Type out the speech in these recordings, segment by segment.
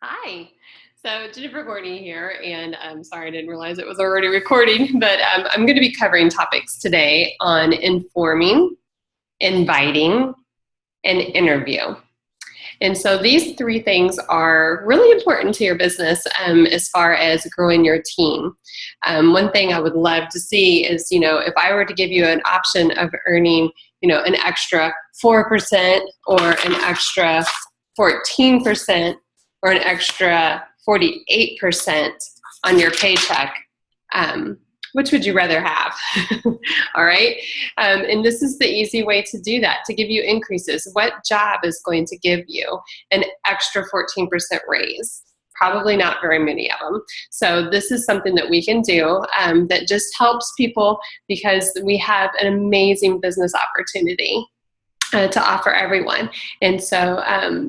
Hi. So Jennifer Gorney here, and I'm sorry I didn't realize it was already recording, but I'm going to be covering topics today on informing, inviting, and interview. And so these three things are really important to your business as far as growing your team. One thing I would love to see is, if I were to give you an option of earning, an extra 4% or an extra 14% or an extra 48% on your paycheck, which would you rather have? All right. And this is the easy way to do that, to give you increases. What job is going to give you an extra 14% raise? Probably not very many of them. So this is something that we can do that just helps people because we have an amazing business opportunity to offer everyone. And so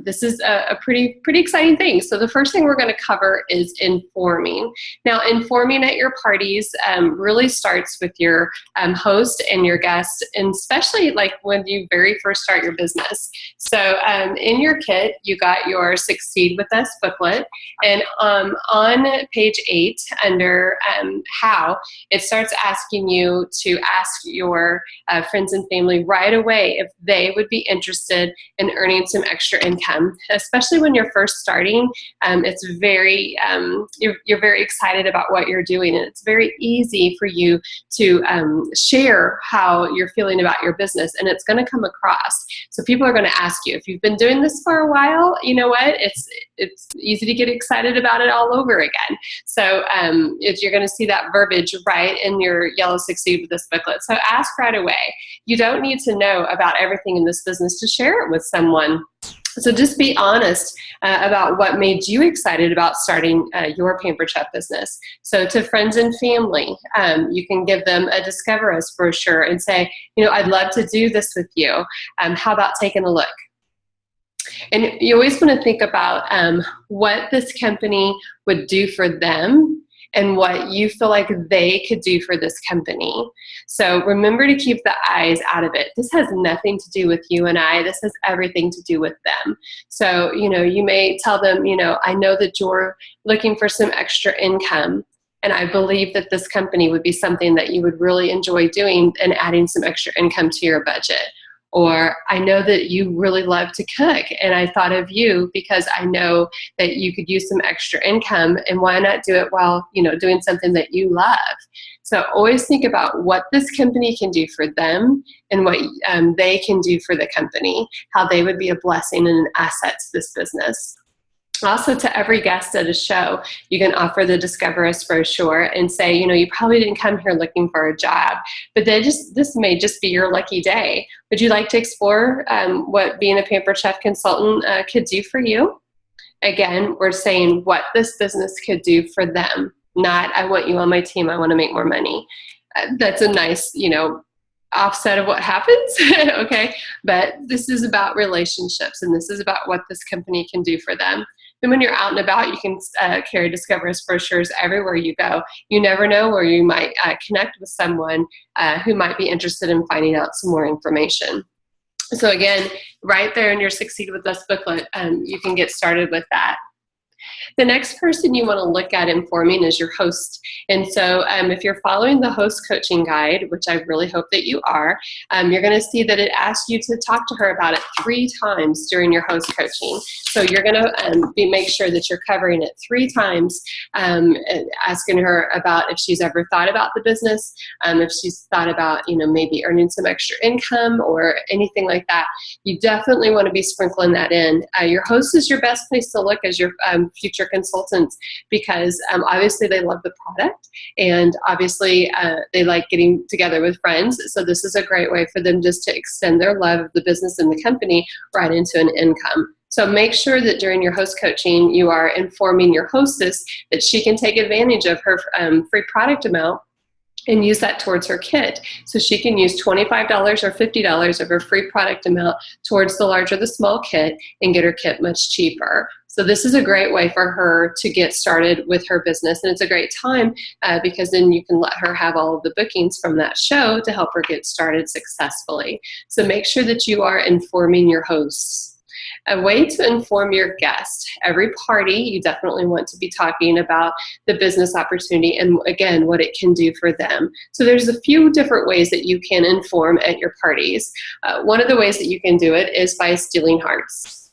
this is a pretty exciting thing. So the first thing we're going to cover is informing. Now, informing at your parties really starts with your host and your guest, and especially like when you very first start your business. So in your kit, you got your Succeed With Us booklet, and on page 8 under how, it starts asking you to ask your friends and family right away if they would be interested in earning some extra income, especially when you're first starting. It's very you're very excited about what you're doing, and it's very easy for you to share how you're feeling about your business, and it's going to come across. So people are going to ask you if you've been doing this for a while. You know what? It's easy to get excited about it all over again. So if you're going to see that verbiage right in your yellow Succeed With This booklet. So ask right away. You don't need to know about everything in this business to share it with someone. So just be honest about what made you excited about starting your Pampered Chef business. So to friends and family, you can give them a Discover Us brochure and say, I'd love to do this with you. How about taking a look? And you always want to think about what this company would do for them and what you feel like they could do for this company. So remember to keep the eyes out of it. This has nothing to do with you and I. This has everything to do with them. So, you may tell them, I know that you're looking for some extra income, and I believe that this company would be something that you would really enjoy doing and adding some extra income to your budget. Or I know that you really love to cook, and I thought of you because I know that you could use some extra income, and why not do it while, doing something that you love? So always think about what this company can do for them and what they can do for the company, how they would be a blessing and an asset to this business. Also, to every guest at a show, you can offer the Discover Us brochure and say, you probably didn't come here looking for a job, but this may just be your lucky day. Would you like to explore what being a Pampered Chef consultant could do for you? Again, we're saying what this business could do for them, not I want you on my team, I want to make more money. That's a nice, offset of what happens, okay? But this is about relationships, and this is about what this company can do for them. And when you're out and about, you can carry Discover Us brochures everywhere you go. You never know where you might connect with someone who might be interested in finding out some more information. So again, right there in your Succeed With Us booklet, you can get started with that. The next person you want to look at informing is your host. And so if you're following the host coaching guide, which I really hope that you are, you're going to see that it asks you to talk to her about it 3 times during your host coaching. So you're going to make sure that you're covering it 3 times, asking her about if she's ever thought about the business, if she's thought about, maybe earning some extra income or anything like that. You definitely want to be sprinkling that in. Your host is your best place to look as your future consultants, because obviously they love the product, and obviously they like getting together with friends. So this is a great way for them just to extend their love of the business and the company right into an income. So make sure that during your host coaching, you are informing your hostess that she can take advantage of her free product amount and use that towards her kit. So she can use $25 or $50 of her free product amount towards the large or the small kit and get her kit much cheaper. So this is a great way for her to get started with her business. And it's a great time because then you can let her have all of the bookings from that show to help her get started successfully. So make sure that you are informing your hosts. a way to inform your guest. Every party, you definitely want to be talking about the business opportunity and, again, what it can do for them. So there's a few different ways that you can inform at your parties. One of the ways that you can do it is by stealing hearts.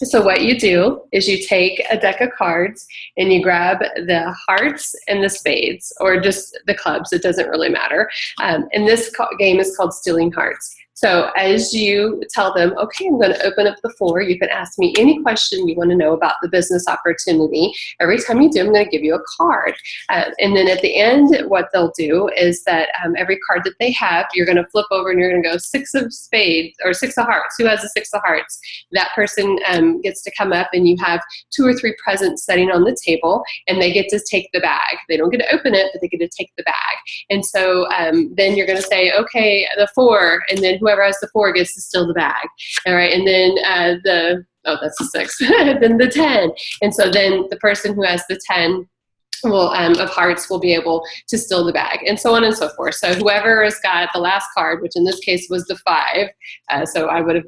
So what you do is you take a deck of cards and you grab the hearts and the spades, or just the clubs, it doesn't really matter. And this game is called Stealing Hearts. So as you tell them, okay, I'm going to open up the floor. You can ask me any question you want to know about the business opportunity. Every time you do, I'm going to give you a card. And then at the end, what they'll do is that every card that they have, you're going to flip over and you're going to go 6 of spades or 6 of hearts. Who has a 6 of hearts? That person gets to come up, and you have 2 or 3 presents sitting on the table, and they get to take the bag. They don't get to open it, but they get to take the bag. And so then you're going to say, okay, the 4, and then whoever has the 4 gets to steal the bag. All right, and then that's the 6. Then the 10. And so then the person who has the 10 will of hearts will be able to steal the bag, and so on and so forth. So whoever has got the last card, which in this case was the 5, so I would have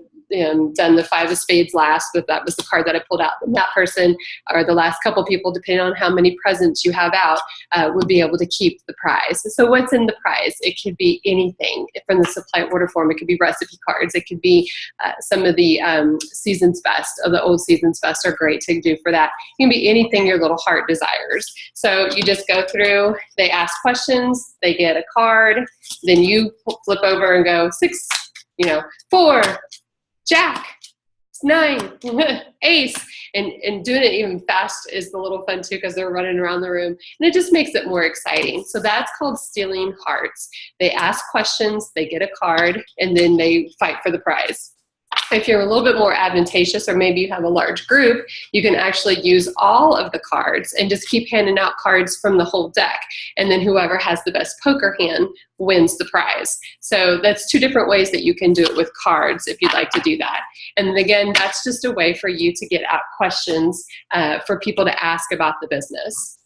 done the 5 of spades last, but that was the card that I pulled out. And that person, or the last couple people, depending on how many presents you have out, would be able to keep the prize. So what's in the prize? It could be anything from the supply order form. It could be recipe cards. It could be some of the Season's Best, or the old Season's Best are great to do for that. It can be anything your little heart desires. So you just go through, they ask questions, they get a card, then you flip over and go 6, 4, Jack, 9, ace, and doing it even fast is a little fun too, because they're running around the room, and it just makes it more exciting. So that's called stealing hearts. They ask questions, they get a card, and then they fight for the prize. If you're a little bit more advantageous, or maybe you have a large group, you can actually use all of the cards and just keep handing out cards from the whole deck. And then whoever has the best poker hand wins the prize. So that's 2 different ways that you can do it with cards if you'd like to do that. And again, that's just a way for you to get out questions for people to ask about the business.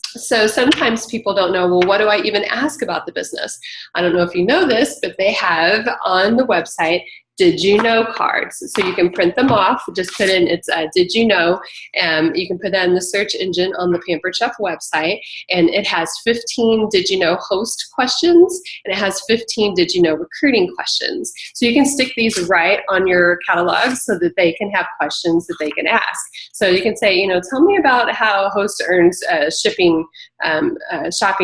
So sometimes people don't know, well, what do I even ask about the business? I don't know if you know this, but they have on the website Did You Know cards. So you can print them off, just put in, it's Did You Know. You can put that in the search engine on the Pampered Chef website, and it has 15 Did You Know host questions, and it has 15 Did You Know recruiting questions. So you can stick these right on your catalog so that they can have questions that they can ask. So you can say, tell me about how a host earns shopping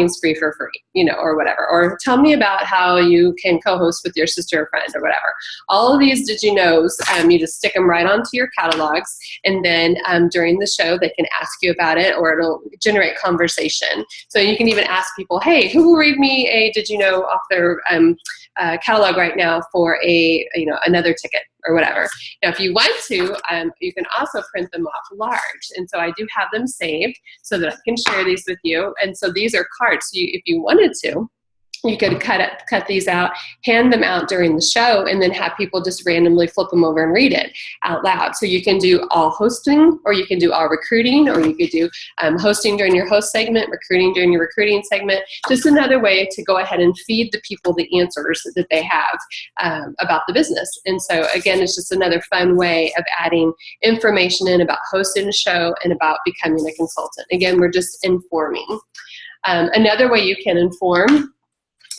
spree for free, or whatever. Or tell me about how you can co-host with your sister or friend, or whatever. All of these Did You Knows, you just stick them right onto your catalogs, and then during the show they can ask you about it, or it'll generate conversation. So you can even ask people, hey, who will read me a Did You Know off their catalog right now for another ticket, or whatever. Now, if you want to, you can also print them off large. And so I do have them saved so that I can share these with you. And so these are cards. So if you wanted to, you could cut these out, hand them out during the show, and then have people just randomly flip them over and read it out loud. So you can do all hosting, or you can do all recruiting, or you could do hosting during your host segment, recruiting during your recruiting segment. Just another way to go ahead and feed the people the answers that they have about the business. And so again, it's just another fun way of adding information in about hosting a show and about becoming a consultant. Again, we're just informing. Another way you can inform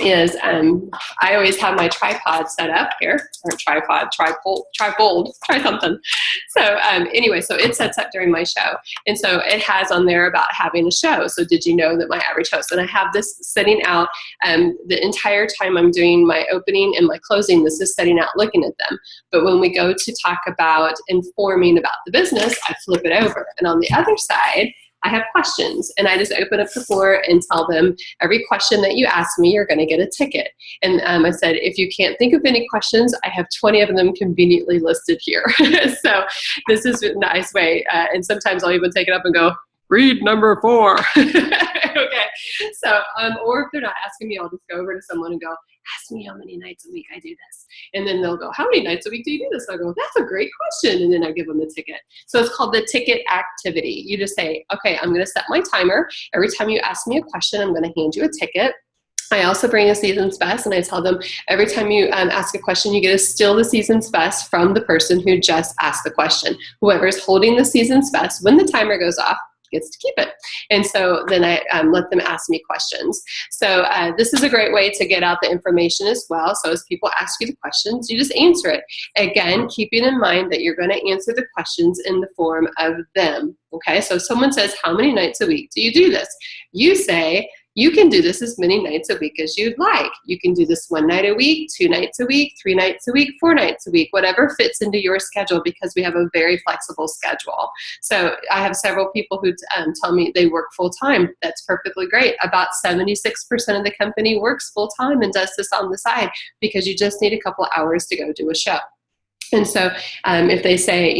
is I always have my tripod set up here, or tripod, trifold, try something. So anyway, so it sets up during my show. And so it has on there about having a show. So did you know that my average host, and I have this sitting out the entire time I'm doing my opening and my closing, this is sitting out looking at them. But when we go to talk about informing about the business, I flip it over. And on the other side, I have questions, and I just open up the floor and tell them, every question that you ask me, you're going to get a ticket. And I said, if you can't think of any questions, I have 20 of them conveniently listed here. So this is a nice way. And sometimes I'll even take it up and go, read number 4. Okay. So, or if they're not asking me, I'll just go over to someone and go, ask me how many nights a week I do this. And then they'll go, how many nights a week do you do this? I'll go, that's a great question. And then I give them the ticket. So it's called the ticket activity. You just say, okay, I'm going to set my timer. Every time you ask me a question, I'm going to hand you a ticket. I also bring a season's best, and I tell them every time you ask a question, you get to steal the season's best from the person who just asked the question. Whoever's holding the season's best, when the timer goes off, gets to keep it. And so then I let them ask me questions. So this is a great way to get out the information as well. So as people ask you the questions, you just answer it. Again, keeping in mind that you're going to answer the questions in the form of them. Okay, so if someone says, how many nights a week do you do this? You say, you can do this as many nights a week as you'd like. You can do this 1 night a week, 2 nights a week, 3 nights a week, 4 nights a week, whatever fits into your schedule, because we have a very flexible schedule. So I have several people who tell me they work full time. That's perfectly great. About 76% of the company works full time and does this on the side, because you just need a couple hours to go do a show. And so if they say,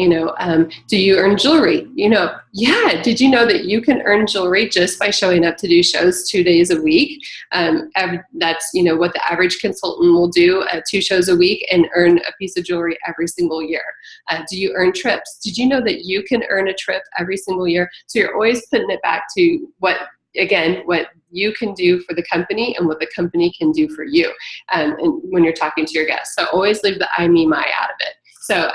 do you earn jewelry? Yeah, did you know that you can earn jewelry just by showing up to do shows 2 days a week? That's, what the average consultant will do, 2 shows a week, and earn a piece of jewelry every single year. Do you earn trips? Did you know that you can earn a trip every single year? So you're always putting it back to what you can do for the company and what the company can do for you, and when you're talking to your guests. So always leave the I, me, my out of it. So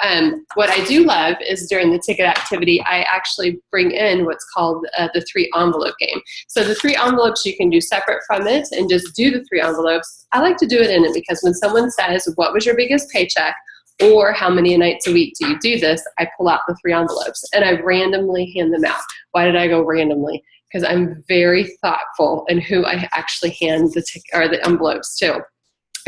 what I do love is during the ticket activity, I actually bring in what's called the 3 envelope game. So the 3 envelopes you can do separate from it and just do the 3 envelopes. I like to do it in it because when someone says, what was your biggest paycheck? Or how many nights a week do you do this? I pull out the 3 envelopes and I randomly hand them out. Why did I go randomly? Because I'm very thoughtful in who I actually hand the envelopes to.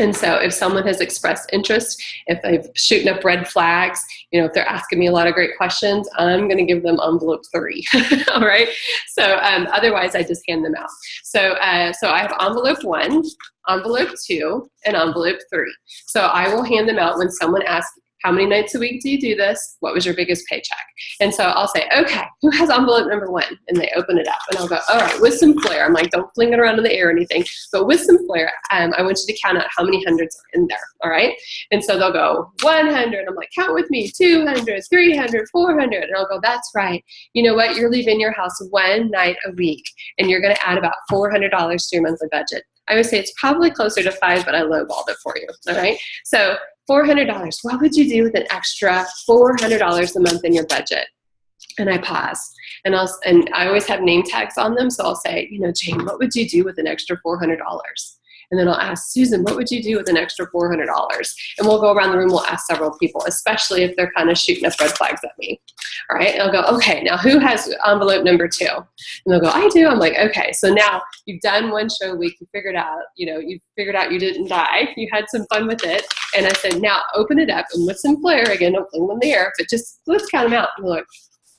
And so if someone has expressed interest, if they've shooting up red flags, if they're asking me a lot of great questions, I'm going to give them envelope 3. All right. So otherwise I just hand them out. So I have envelope 1, envelope 2, and envelope 3. So I will hand them out when someone asks, how many nights a week do you do this? What was your biggest paycheck? And so I'll say, okay, who has envelope number 1? And they open it up and I'll go, all right, with some flair. I'm like, don't fling it around in the air or anything, but with some flair, I want you to count out how many hundreds are in there. All right. And so they'll go 100. I'm like, count with me, 200, 300, 400. And I'll go, that's right. You know what? You're leaving your house 1 night a week and you're going to add about $400 to your monthly budget. I would say it's probably closer to 5, but I lowballed it for you. All right. So $400. What would you do with an extra $400 a month in your budget? And I pause, and I always have name tags on them. So I'll say, Jane, what would you do with an extra $400? And then I'll ask Susan, what would you do with an extra $400? And we'll go around the room. We'll ask several people, especially if they're kind of shooting up red flags at me. All right. And I'll go, okay, now who has envelope number 2? And they'll go, I do. I'm like, okay, so now you've done 1 show a week. You figured out you didn't die. You had some fun with it. And I said, now open it up and with some flair, again, don't fling them in the air, but just let's count them out. And they're like,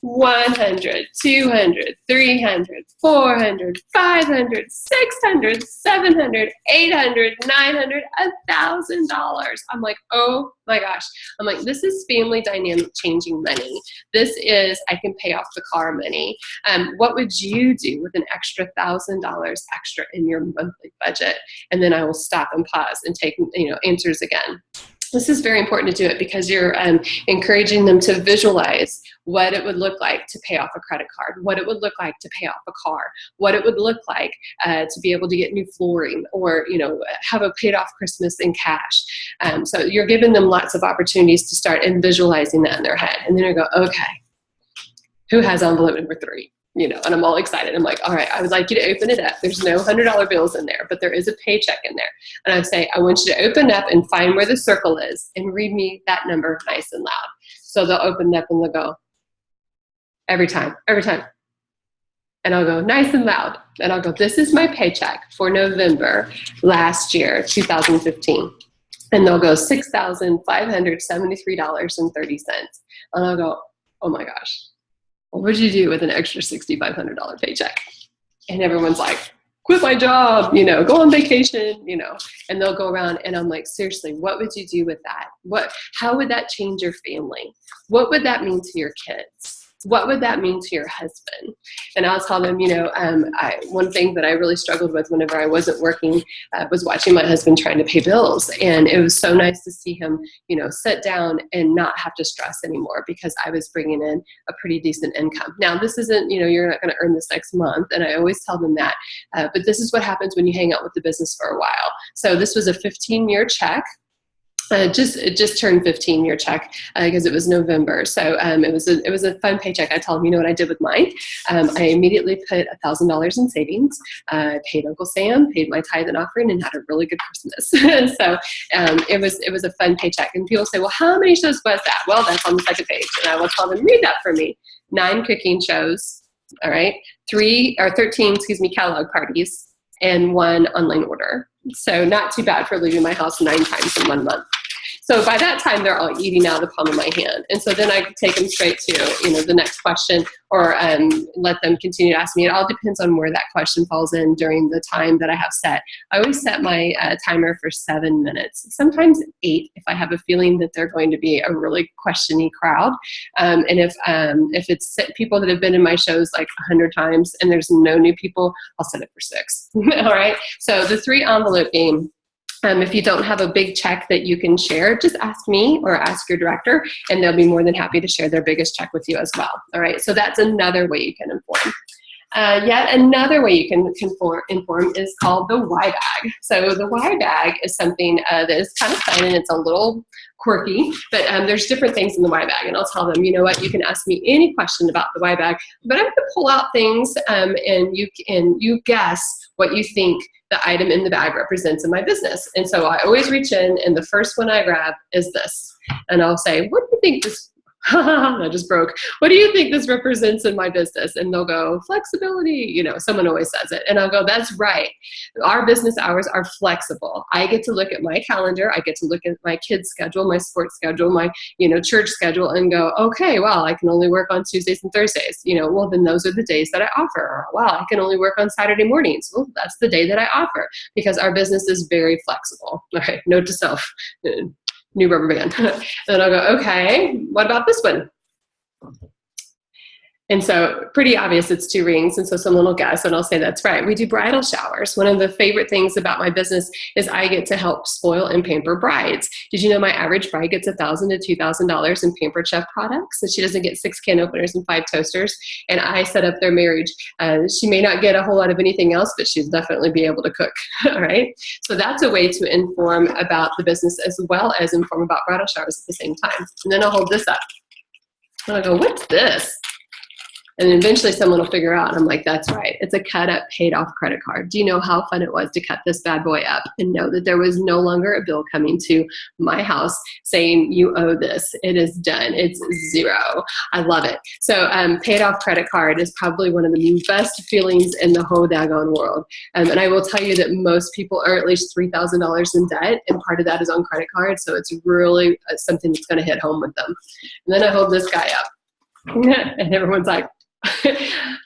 100, 200, 300, 400, 500, 600, 700, 800, 900, $1,000. I'm like, oh my gosh. I'm like, this is family dynamic changing money. This is, I can pay off the car money. What would you do with an extra $1,000 extra in your monthly budget? And then I will stop and pause and take, answers again. This is very important to do it because you're encouraging them to visualize what it would look like to pay off a credit card, what it would look like to pay off a car, what it would look like to be able to get new flooring or, have a paid off Christmas in cash. So you're giving them lots of opportunities to start and visualizing that in their head. And then you go, okay, who has envelope number 3? And I'm all excited. I'm like, all right, I would like you to open it up. There's no $100 bills in there, but there is a paycheck in there. And I'd say, I want you to open up and find where the circle is and read me that number nice and loud. So they'll open it up and they'll go, every time. And I'll go, nice and loud. And I'll go, this is my paycheck for November last year, 2015. And they'll go $6,573.30. And I'll go, oh my gosh. What would you do with an extra $6,500 paycheck? And everyone's like, quit my job, go on vacation, and they'll go around and I'm like, seriously, what would you do with that? How would that change your family? What would that mean to your kids? what would that mean to your husband? And I'll tell them, one thing that I really struggled with whenever I wasn't working was watching my husband trying to pay bills. And it was so nice to see him, sit down and not have to stress anymore because I was bringing in a pretty decent income. Now, this isn't, you're not going to earn this next month. And I always tell them that. But this is what happens when you hang out with the business for a while. So this was a 15-year check. It just turned 15-year check because it was November. So it was a fun paycheck. I told him, what I did with mine. I immediately put $1,000 in savings, paid Uncle Sam, paid my tithe and offering, and had a really good Christmas. So it was a fun paycheck. And people say, well, how many shows was that? Well, that's on the second page. And I will tell them, read that for me. 9 cooking shows, all right, 13 catalog parties, and 1 online order. So not too bad for leaving my house 9 times in 1 month. So by that time, they're all eating out of the palm of my hand. And so then I take them straight to, the next question, or let them continue to ask me. It all depends on where that question falls in during the time that I have set. I always set my timer for 7 minutes, sometimes 8 if I have a feeling that they're going to be a really questiony crowd. And if it's people that have been in my shows like 100 times and there's no new people, I'll set it for 6. All right. So the 3 envelope game. If you don't have a big check that you can share, just ask me or ask your director, and they'll be more than happy to share their biggest check with you as well. All right, so that's another way you can inform. Yet another way you can inform is called the why bag. So the why bag is something that is kind of fun, and it's a little quirky, but there's different things in the why bag, and I'll tell them, you can ask me any question about the why bag, but I'm going to pull out things and you guess what you think the item in the bag represents in my business. And so I always reach in, and the first one I grab is this, and I'll say, what do you think this that just broke. What do you think this represents in my business? And they'll go, flexibility. Someone always says it. And I'll go, that's right. Our business hours are flexible. I get to look at my calendar. I get to look at my kids' schedule, my sports schedule, my, church schedule, and go, okay, well, I can only work on Tuesdays and Thursdays. Well, then those are the days that I offer. Or, wow, I can only work on Saturday mornings. Well, that's the day that I offer, because our business is very flexible. All right, note to self. New rubber band. And I'll go, okay, what about this one? And so pretty obvious it's 2 rings. And so someone will guess, and I'll say, that's right. We do bridal showers. One of the favorite things about my business is I get to help spoil and pamper brides. Did you know my average bride gets $1,000 to $2,000 in Pampered Chef products? And she doesn't get 6 can openers and 5 toasters. And I set up their marriage. She may not get a whole lot of anything else, but she'll definitely be able to cook. All right. So that's a way to inform about the business as well as inform about bridal showers at the same time. And then I'll hold this up. And I'll go, what's this? And then eventually someone will figure out, and I'm like, that's right. It's a cut up, paid off credit card. Do you know how fun it was to cut this bad boy up and know that there was no longer a bill coming to my house saying you owe this? It is done. It's 0. I love it. So paid off credit card is probably one of the best feelings in the whole daggone world. And I will tell you that most people are at least $3,000 in debt, and part of that is on credit card. So it's really something that's going to hit home with them. And then I hold this guy up and everyone's like,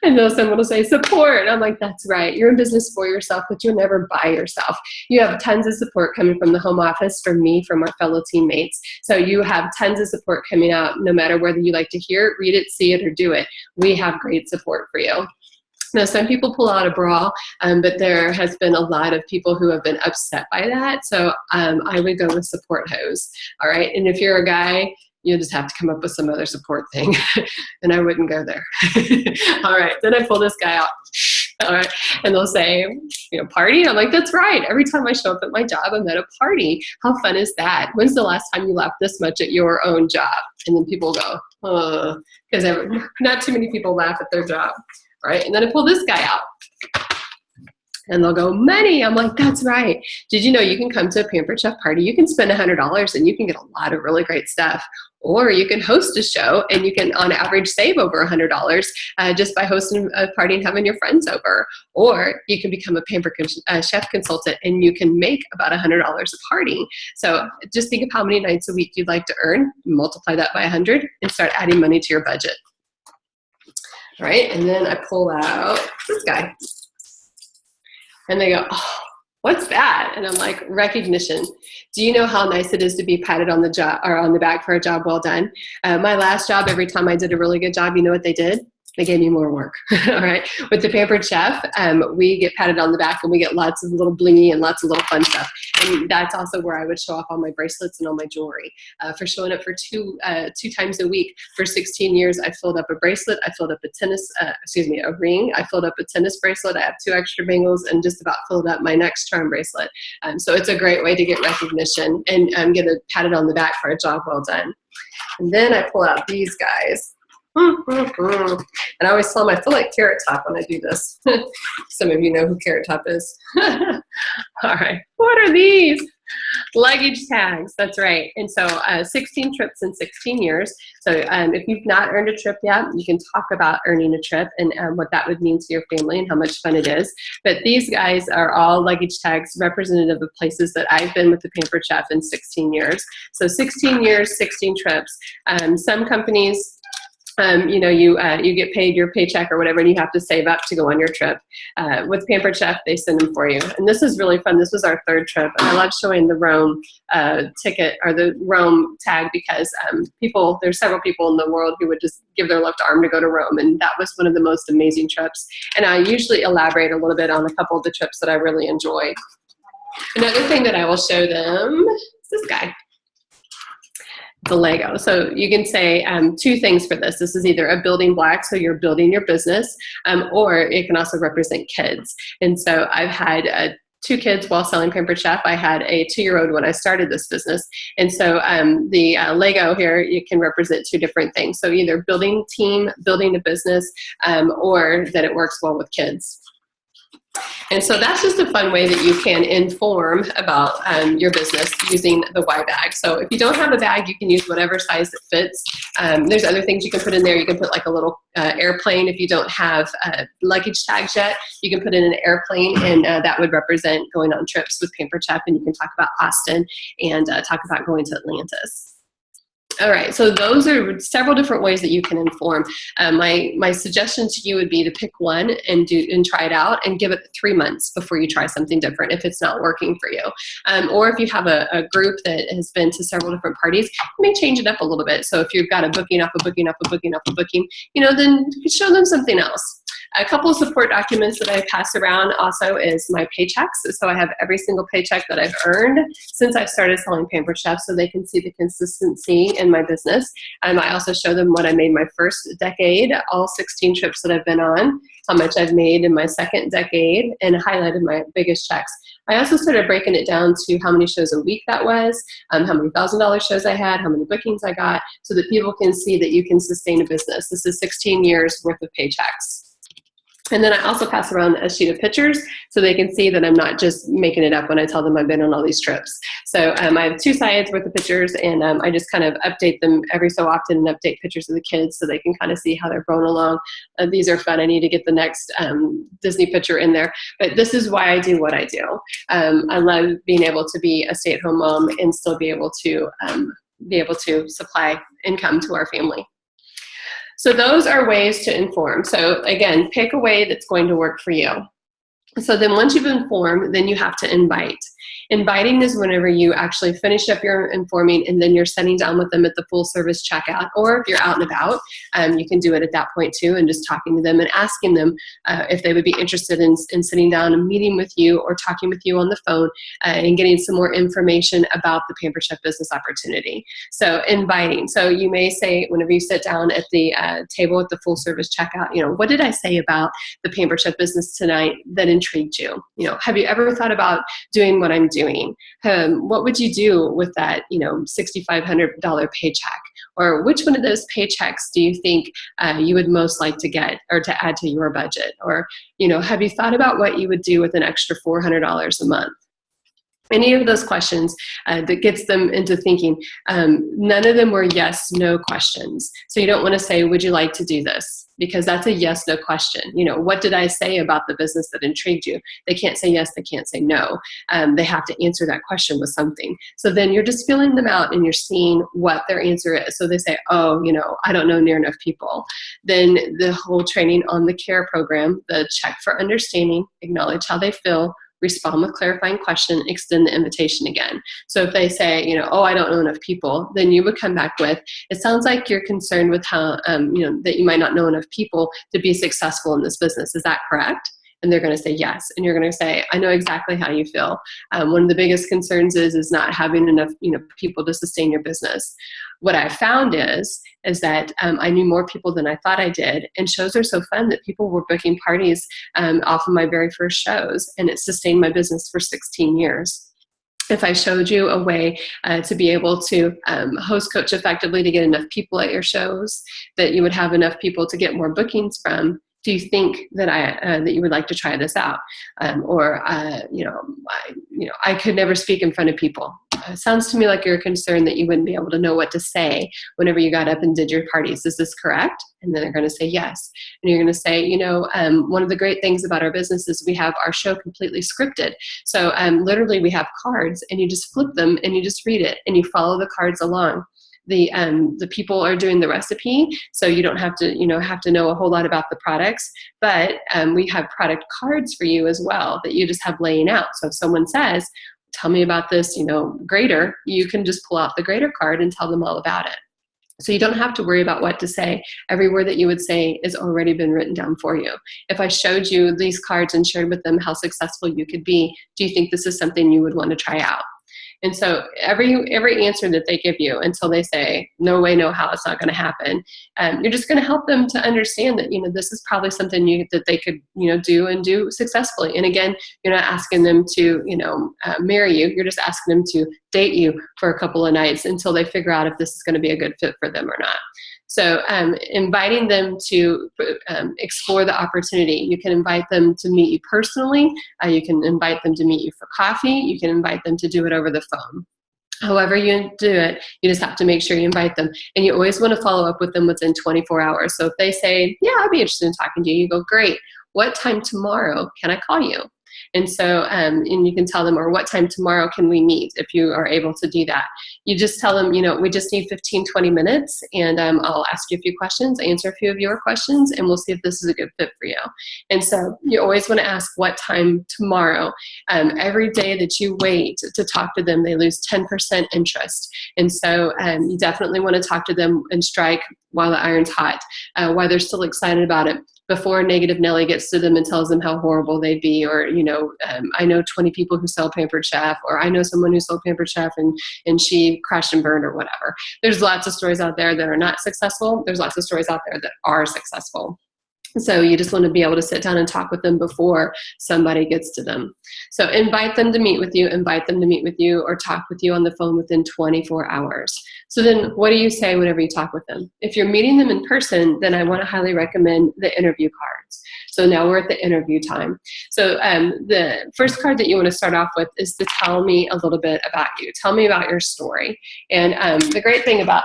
and then someone will say support. And I'm like, that's right. You're in business for yourself, but you're never by yourself. You have tons of support coming from the home office, from me, from our fellow teammates. So you have tons of support coming out, no matter whether you like to hear it, read it, see it, or do it. We have great support for you. Now, some people pull out a bra, but there has been a lot of people who have been upset by that. So I would go with support hose. All right. And if you're a guy, you'll just have to come up with some other support thing. And I wouldn't go there. All right. Then I pull this guy out. All right. And they'll say, party? I'm like, that's right. Every time I show up at my job, I'm at a party. How fun is that? When's the last time you laughed this much at your own job? And then people go, because not too many people laugh at their job. All right. And then I pull this guy out. And they'll go, money. I'm like, that's right. Did you know you can come to a Pampered Chef party? You can spend $100 and you can get a lot of really great stuff. Or you can host a show and you can, on average, save over $100 just by hosting a party and having your friends over. Or you can become a Pampered Chef consultant and you can make about $100 a party. So just think of how many nights a week you'd like to earn, multiply that by 100, and start adding money to your budget. All right, and then I pull out this guy. And they go, oh, What's that? And I'm like, recognition. Do you know how nice it is to be patted on the job or on the back for a job well done? My last job, every time I did a really good job, you know what they did? They gave me more work. All right. With the Pampered Chef, we get patted on the back and we get lots of little blingy and lots of little fun stuff. And that's also where I would show off all my bracelets and all my jewelry. For showing up for two times a week for 16 years, I filled up a bracelet. I filled up a ring. I filled up a tennis bracelet. I have 2 extra bangles and just about filled up my next charm bracelet. So it's a great way to get recognition and get patted on the back for a job well done. And then I pull out these guys. And I always tell them I feel like Carrot Top when I do this. Some of you know who Carrot Top is. All right. What are these? Luggage tags. That's right. And so 16 trips in 16 years. So if you've not earned a trip yet, you can talk about earning a trip and what that would mean to your family and how much fun it is. But these guys are all luggage tags representative of places that I've been with the Pampered Chef in 16 years. So 16 years, 16 trips. Some companies, you get paid your paycheck or whatever, and you have to save up to go on your trip. With Pampered Chef, they send them for you. And this is really fun. This was our 3rd trip. And I love showing the Rome ticket or the Rome tag because there's several people in the world who would just give their left arm to go to Rome. And that was one of the most amazing trips. And I usually elaborate a little bit on a couple of the trips that I really enjoyed. Another thing that I will show them is this guy. The Lego. So you can say 2 things for this. This is either a building block, so you're building your business, or it can also represent kids. And so I've had 2 kids while selling Pampered Chef. I had a 2-year-old when I started this business. And so the Lego here, you can represent 2 different things. So either building team, building a business, or that it works well with kids. And so that's just a fun way that you can inform about your business using the Y bag. So if you don't have a bag, you can use whatever size it fits. There's other things you can put in there. You can put like a little airplane. If you don't have luggage tags yet, you can put in an airplane, and that would represent going on trips with Pampered Chef, and you can talk about Austin and talk about going to Atlantis. All right, so those are several different ways that you can inform. My suggestion to you would be to pick one and try it out and give it 3 months before you try something different if it's not working for you. Or if you have a group that has been to several different parties, you may change it up a little bit. So if you've got a booking off a booking off a booking off a booking, then you can show them something else. A couple of support documents that I pass around also is my paychecks. So I have every single paycheck that I've earned since I started selling Pampered Chef so they can see the consistency in my business. I also show them what I made my first decade, all 16 trips that I've been on, how much I've made in my second decade, and highlighted my biggest checks. I also started breaking it down to how many shows a week that was, how many $1,000 shows I had, how many bookings I got, so that people can see that you can sustain a business. This is 16 years worth of paychecks. And then I also pass around a sheet of pictures so they can see that I'm not just making it up when I tell them I've been on all these trips. So I have 2 sides worth of pictures, and I just kind of update them every so often and update pictures of the kids so they can kind of see how they're going along. These are fun. I need to get the next Disney picture in there. But this is why I do what I do. I love being able to be a stay-at-home mom and still be able to supply income to our family. So those are ways to inform. So again, pick a way that's going to work for you. So then once you've informed, then you have to invite. Inviting is whenever you actually finish up your informing and then you're sitting down with them at the full service checkout, or if you're out and about, you can do it at that point too, and just talking to them and asking them if they would be interested in sitting down and meeting with you or talking with you on the phone and getting some more information about the Pampered Chef business opportunity. So inviting. So you may say, whenever you sit down at the table at the full service checkout, what did I say about the Pampered Chef business tonight that intrigued you? Have you ever thought about doing what I'm doing? What would you do with that, $6,500 paycheck? Or which one of those paychecks do you think you would most like to get or to add to your budget? Or, have you thought about what you would do with an extra $400 a month? Any of those questions that gets them into thinking. None of them were yes, no questions. So you don't want to say, would you like to do this? Because that's a yes, no question. What did I say about the business that intrigued you? They can't say yes, they can't say no. They have to answer that question with something. So then you're just filling them out and you're seeing what their answer is. So they say, oh, I don't know near enough people. Then the whole training on the CARE program, the check for understanding, acknowledge how they feel, respond with clarifying question, extend the invitation again. So if they say, oh, I don't know enough people, then you would come back with, it sounds like you're concerned with how, that you might not know enough people to be successful in this business. Is that correct? And they're going to say yes. And you're going to say, I know exactly how you feel. One of the biggest concerns is not having enough, people to sustain your business. What I found is that I knew more people than I thought I did. And shows are so fun that people were booking parties off of my very first shows. And it sustained my business for 16 years. If I showed you a way to be able to host coach effectively to get enough people at your shows, that you would have enough people to get more bookings from, do you think that that you would like to try this out? I could never speak in front of people. It sounds to me like you're concerned that you wouldn't be able to know what to say whenever you got up and did your parties. Is this correct? And then they're going to say yes. And you're going to say, one of the great things about our business is we have our show completely scripted. So literally we have cards, and you just flip them and you just read it and you follow the cards along. The people are doing the recipe, so you don't have to know a whole lot about the products, but we have product cards for you as well that you just have laying out. So if someone says, tell me about this, grater, you can just pull out the grater card and tell them all about it. So you don't have to worry about what to say. Every word that you would say has already been written down for you. If I showed you these cards and shared with them how successful you could be, do you think this is something you would want to try out? And so every answer that they give you until they say, no way, no how, it's not going to happen, you're just going to help them to understand that, this is probably something that they could, do and do successfully. And again, you're not asking them to, marry you. You're just asking them to date you for a couple of nights until they figure out if this is going to be a good fit for them or not. So inviting them to explore the opportunity. You can invite them to meet you personally. You can invite them to meet you for coffee. You can invite them to do it over the phone. However you do it, you just have to make sure you invite them. And you always want to follow up with them within 24 hours. So if they say, yeah, I'd be interested in talking to you, you go, great. What time tomorrow can I call you? And so, and you can tell them, or what time tomorrow can we meet if you are able to do that? You just tell them, we just need 15, 20 minutes, and I'll ask you a few questions, answer a few of your questions, and we'll see if this is a good fit for you. And so you always want to ask what time tomorrow. Every day that you wait to talk to them, they lose 10% interest. And so you definitely want to talk to them and strike while the iron's hot, while they're still excited about it, before negative Nelly gets to them and tells them how horrible they'd be, or, I know 20 people who sell Pampered Chef, or I know someone who sold Pampered Chef and she crashed and burned, or whatever. There's lots of stories out there that are not successful. There's lots of stories out there that are successful. So you just want to be able to sit down and talk with them before somebody gets to them. So invite them to meet with you, or talk with you on the phone within 24 hours. So then what do you say whenever you talk with them? If you're meeting them in person, then I want to highly recommend the interview cards. So now we're at the interview time. So the first card that you want to start off with is to tell me a little bit about you. Tell me about your story. And the great thing about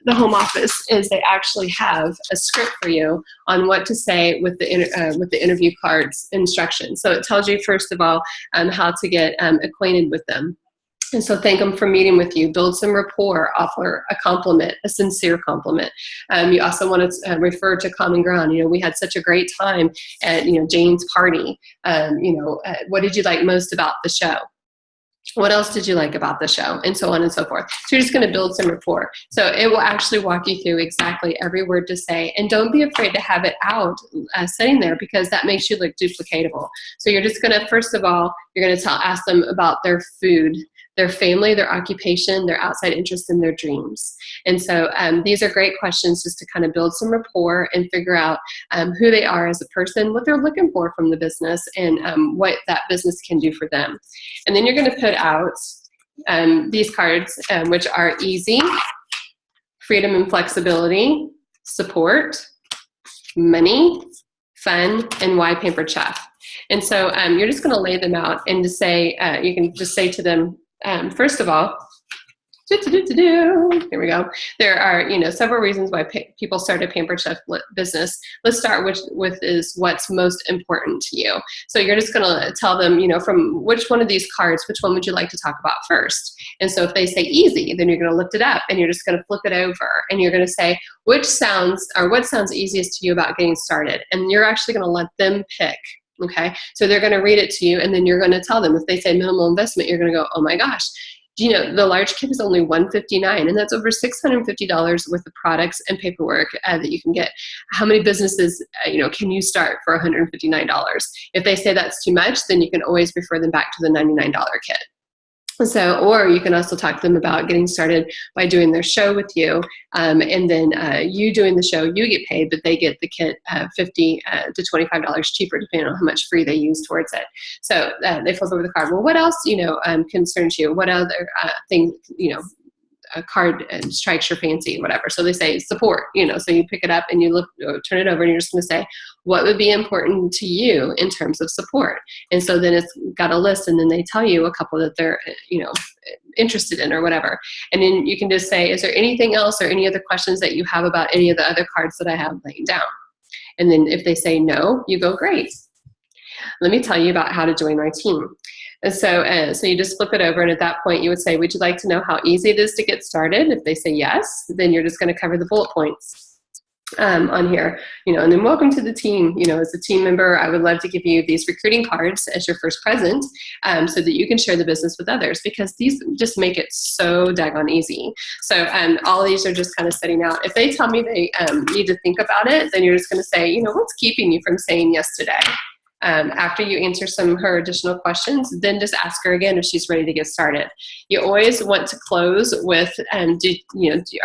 the home office is they actually have a script for you on what to say with the interview cards instructions. So it tells you, first of all, how to get acquainted with them. And so thank them for meeting with you, build some rapport, offer a compliment, a sincere compliment. You also want to refer to common ground. We had such a great time at, Jane's party. What did you like most about the show? What else did you like about the show? And so on and so forth. So you're just going to build some rapport. So it will actually walk you through exactly every word to say. And don't be afraid to have it out sitting there, because that makes you look duplicatable. So you're just going to, first of all, you're going to ask them about their food, their family, their occupation, their outside interests, and their dreams. And so these are great questions just to kind of build some rapport and figure out who they are as a person, what they're looking for from the business, and what that business can do for them. And then you're going to put out these cards, which are easy, freedom and flexibility, support, money, fun, and why Pampered Chef. And so you're just going to lay them out and to say, you can just say to them, first of all, here we go. There are, several reasons why people start a Pampered Chef business. Let's start with is what's most important to you. So you're just going to tell them, from which one of these cards, which one would you like to talk about first? And so if they say easy, then you're going to lift it up and you're just going to flip it over and you're going to say, what sounds easiest to you about getting started? And you're actually going to let them pick Okay, so they're going to read it to you, and then you're going to tell them. If they say minimal investment, you're going to go, oh my gosh, you know, the large kit is only $159, and that's over $650 worth of products and paperwork that you can get. How many businesses, you know, can you start for $159? If they say that's too much, then you can always refer them back to the $99 kit. So, or you can also talk to them about getting started by doing their show with you, and then you doing the show, you get paid, but they get the kit $50 to $25 cheaper, depending on how much free they use towards it. So they flip over the card. Well, what else, you know, concerns you? What other things, you know, a card strikes your fancy, whatever. So they say support, you know, so you pick it up and you look, turn it over, and you're just going to say, what would be important to you in terms of support? And so then it's got a list, and then they tell you a couple that they're, you know, interested in or whatever. And then you can just say, is there anything else or any other questions that you have about any of the other cards that I have laying down? And then if they say no, you go, great. Let me tell you about how to join my team. And so you just flip it over, and at that point you would say, would you like to know how easy it is to get started? If they say yes, then you're just going to cover the bullet points on here, you know, and then welcome to the team. You know, as a team member, I would love to give you these recruiting cards as your first present, so that you can share the business with others, because these just make it so daggone easy. So all these are just kind of setting out. If they tell me they need to think about it, then you're just going to say, you know, what's keeping you from saying yes today? After you answer some of her additional questions, then just ask her again if she's ready to get started. You always want to close with, are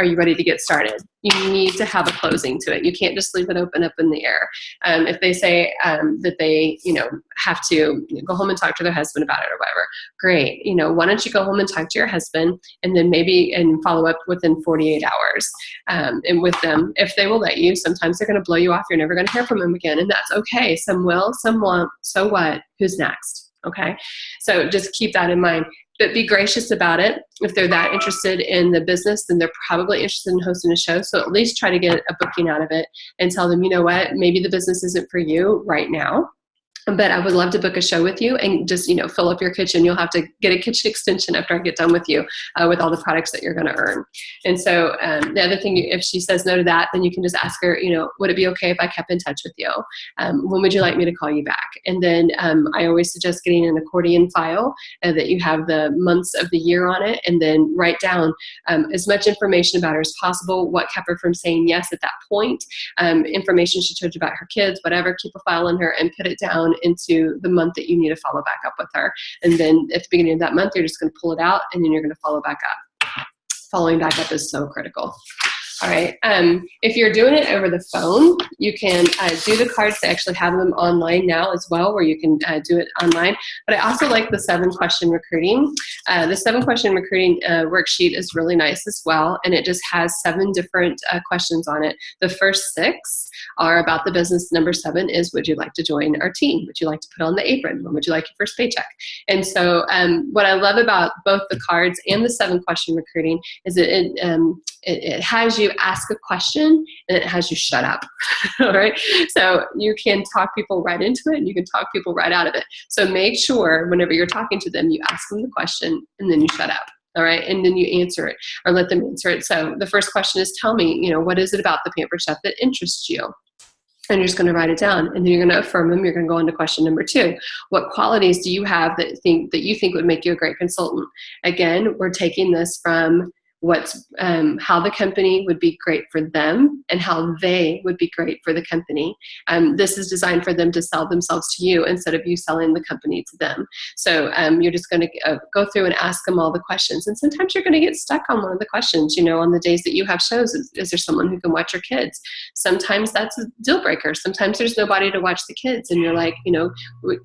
you ready to get started? You need to have a closing to it. You can't just leave it open up in the air. If they say that they, you know, have to go home and talk to their husband about it or whatever, great. You know, why don't you go home and talk to your husband, and then maybe follow up within 48 hours and with them, if they will let you. Sometimes they're going to blow you off. You're never going to hear from them again, and that's okay. Some will, some won't. So what? Who's next? Okay, so just keep that in mind. But be gracious about it. If they're that interested in the business, then they're probably interested in hosting a show. So at least try to get a booking out of it and tell them, you know what, maybe the business isn't for you right now, but I would love to book a show with you and just, you know, fill up your kitchen. You'll have to get a kitchen extension after I get done with you with all the products that you're going to earn. And so the other thing, if she says no to that, then you can just ask her, you know, would it be okay if I kept in touch with you? When would you like me to call you back? And then I always suggest getting an accordion file that you have the months of the year on it, and then write down as much information about her as possible, what kept her from saying yes at that point, information she told you about her kids, whatever. Keep a file on her and put it down into the month that you need to follow back up with her. And then at the beginning of that month, you're just going to pull it out, and then you're going to follow back up. Following back up is so critical. All right. If you're doing it over the phone, you can do the cards. They actually have them online now as well, where you can do it online. But I also like the 7-question recruiting. The 7-question recruiting worksheet is really nice as well, and it just has 7 different questions on it. The first 6 are about the business. Number 7 is, would you like to join our team? Would you like to put on the apron? When would you like your first paycheck? And so what I love about both the cards and the 7-question recruiting is that it has you ask a question, and it has you shut up. All right. So you can talk people right into it, and you can talk people right out of it. So make sure whenever you're talking to them, you ask them the question, and then you shut up. All right. And then you answer it, or let them answer it. So the first question is, tell me, you know, what is it about the Pampered Chef that interests you? And you're just going to write it down, and then you're going to affirm them. You're going to go on to question number 2. What qualities do you have that you think would make you a great consultant? Again, we're taking this from how the company would be great for them and how they would be great for the company. This is designed for them to sell themselves to you instead of you selling the company to them. So you're just going to go through and ask them all the questions. And sometimes you're going to get stuck on one of the questions, you know, on the days that you have shows. Is there someone who can watch your kids? Sometimes that's a deal breaker. Sometimes there's nobody to watch the kids, and you're like, you know,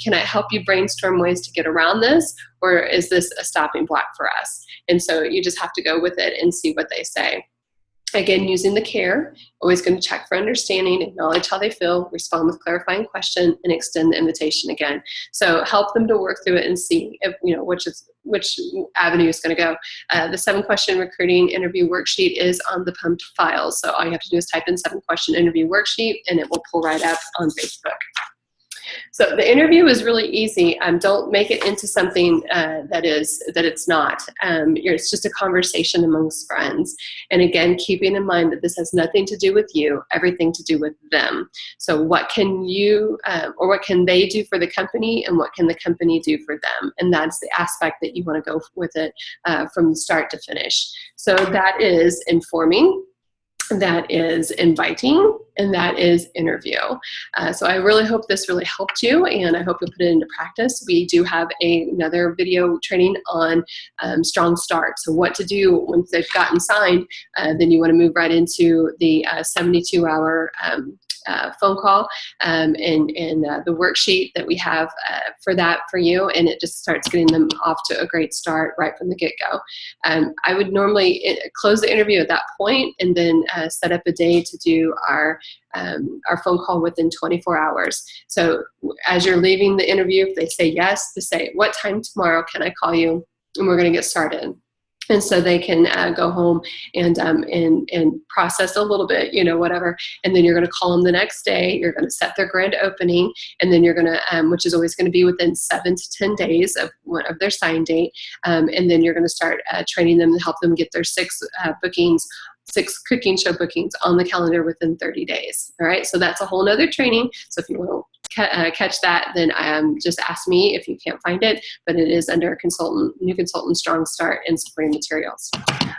can I help you brainstorm ways to get around this? Or is this a stopping block for us? And so you just have to go with it and see what they say. Again, using the care, always going to check for understanding, acknowledge how they feel, respond with clarifying question, and extend the invitation again. So help them to work through it and see if, you know, which avenue is going to go. The 7-question recruiting interview worksheet is on the pumped files. So all you have to do is type in 7-question interview worksheet, and it will pull right up on Facebook. So the interview is really easy. Don't make it into something that it's not. It's just a conversation amongst friends. And again, keeping in mind that this has nothing to do with you, everything to do with them. So what can you or what can they do for the company, and what can the company do for them? And that's the aspect that you want to go with it from start to finish. So that is informing, that is inviting, and that is interview. So I really hope this really helped you, and I hope you'll put it into practice. We do have another video training on strong start. So what to do once they've gotten signed, then you want to move right into the 72-hour phone call and the worksheet that we have for that for you, and it just starts getting them off to a great start right from the get-go. I would normally close the interview at that point and then set up a day to do our phone call within 24 hours. So as you're leaving the interview, if they say yes, to say, what time tomorrow can I call you? And we're going to get started. And so they can go home and process a little bit, whatever. And then you're going to call them the next day. You're going to set their grand opening, and then you're going to, which is always going to be within 7 to 10 days of their sign date. And then you're going to start training them to help them get their 6 cooking show bookings on the calendar within 30 days. All right, so that's a whole nother training. So if you want to catch that, then just ask me if you can't find it, but it is under New Consultant Strong Start and supporting materials.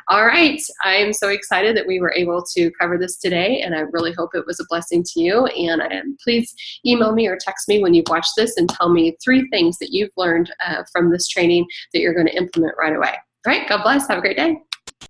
All right, I'm so excited that we were able to cover this today, and I really hope it was a blessing to you. And please email me or text me when you've watched this and tell me 3 things that you've learned from this training that you're going to implement right away. All right, God bless. Have a great day.